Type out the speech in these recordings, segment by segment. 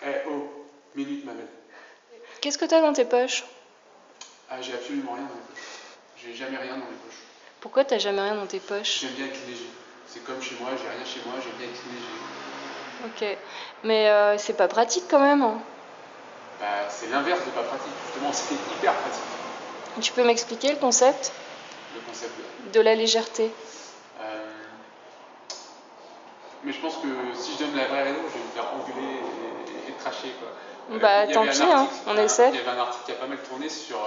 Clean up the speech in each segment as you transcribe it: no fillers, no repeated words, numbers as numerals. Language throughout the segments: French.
Eh oh, minute ma belle. Qu'est-ce que t'as dans tes poches? Ah, j'ai absolument rien dans les poches. J'ai jamais rien dans les poches. Pourquoi t'as jamais rien dans tes poches? J'aime bien être léger. C'est comme chez moi, j'ai rien chez moi, j'aime bien être léger. Ok, mais c'est pas pratique quand même, hein. Bah, c'est l'inverse de pas pratique, justement, c'est hyper pratique. Tu peux m'expliquer le concept Le concept de la légèreté? Euh, Mais je pense que si je donne la vraie raison, je vais me faire engueuler et tracher, quoi. Bah Il y tant avait un pis, hein, article, on essaie. il y avait un article qui a pas mal tourné sur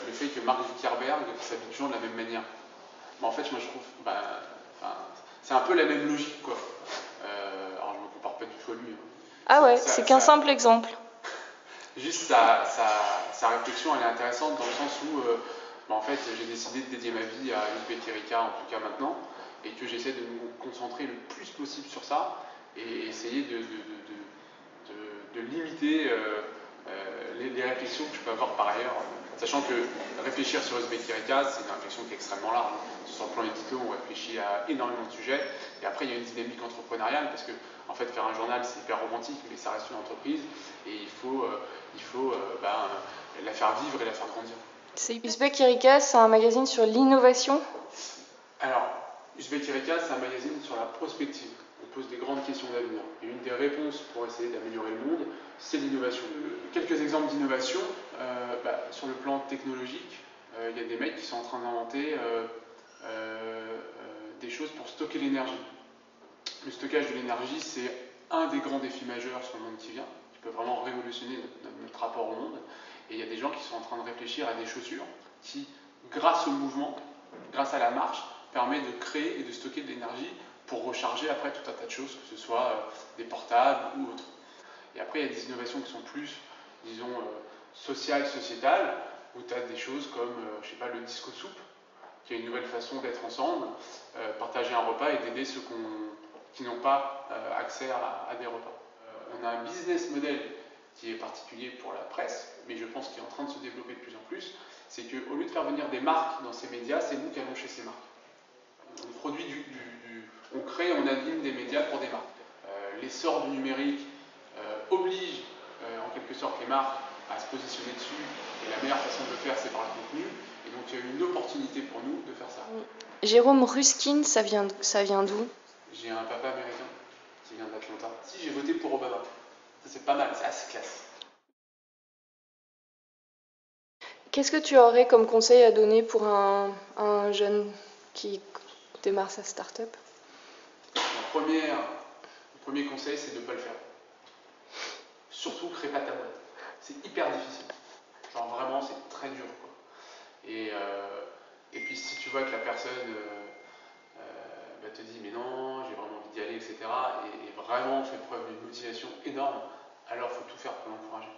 le fait que Mark Zuckerberg s'habille toujours de la même manière. Mais en fait, moi je trouve, c'est un peu la même logique, quoi. Alors je me compare pas du tout à lui. Ah ouais, c'est qu'un simple exemple. Juste sa réflexion, elle est intéressante dans le sens où, en fait, j'ai décidé de dédier ma vie à Uzbek Erika, en tout cas maintenant, et que j'essaie de me concentrer le plus possible sur ça et essayer de limiter les réflexions que je peux avoir par ailleurs, sachant que réfléchir sur Uzbek Erika, c'est une réflexion qui est extrêmement large. Sur le plan édito, on réfléchit à énormément de sujets, et après il y a une dynamique entrepreneuriale, parce que en fait faire un journal c'est hyper romantique, mais ça reste une entreprise, et il faut la faire vivre et la faire grandir. Uzbek Erika, c'est un magazine sur l'innovation? Alors, Uzbek Erika, c'est un magazine sur la prospective. On pose des grandes questions d'avenir. Et une des réponses pour essayer d'améliorer le monde, c'est l'innovation. Quelques exemples d'innovation, sur le plan technologique, il y a des mecs qui sont en train d'inventer des choses pour stocker l'énergie. Le stockage de l'énergie, c'est un des grands défis majeurs sur le monde qui vient, qui peut vraiment révolutionner notre rapport au monde. Et il y a des gens qui sont en train de réfléchir à des chaussures qui, grâce au mouvement, grâce à la marche, permet de créer et de stocker de l'énergie pour recharger après tout un tas de choses, que ce soit des portables ou autres. Et après, il y a des innovations qui sont plus, disons, sociales, sociétales, où tu as des choses comme, je sais pas, le disco soupe, qui est une nouvelle façon d'être ensemble, partager un repas et d'aider ceux qui n'ont pas accès à des repas. On a un business model qui est particulier pour la presse, mais je pense qu'il est en train de se développer de plus en plus, c'est qu'au lieu de faire venir des marques dans ces médias, c'est nous qui allons chez ces marques. On produit on crée, on anime des médias pour des marques. L'essor du numérique oblige en quelque sorte les marques à se positionner dessus, et la meilleure façon de le faire, c'est par le contenu. Et donc il y a une opportunité pour nous de faire ça. Jérôme Ruskin, ça vient d'où? J'ai un papa américain qui vient d'Atlanta. Si, j'ai voté pour Obama. Ça, c'est pas mal, c'est assez classe. Qu'est-ce que tu aurais comme conseil à donner pour un jeune qui démarre sa start-up? Le premier conseil, c'est de ne pas le faire. Surtout, crée pas ta boîte. C'est hyper difficile. Genre vraiment, c'est très dur, quoi. Et puis si tu vois que la personne te dit mais non, j'ai vraiment envie d'y aller, etc. Et vraiment fait preuve d'une motivation énorme, alors il faut tout faire pour l'encourager.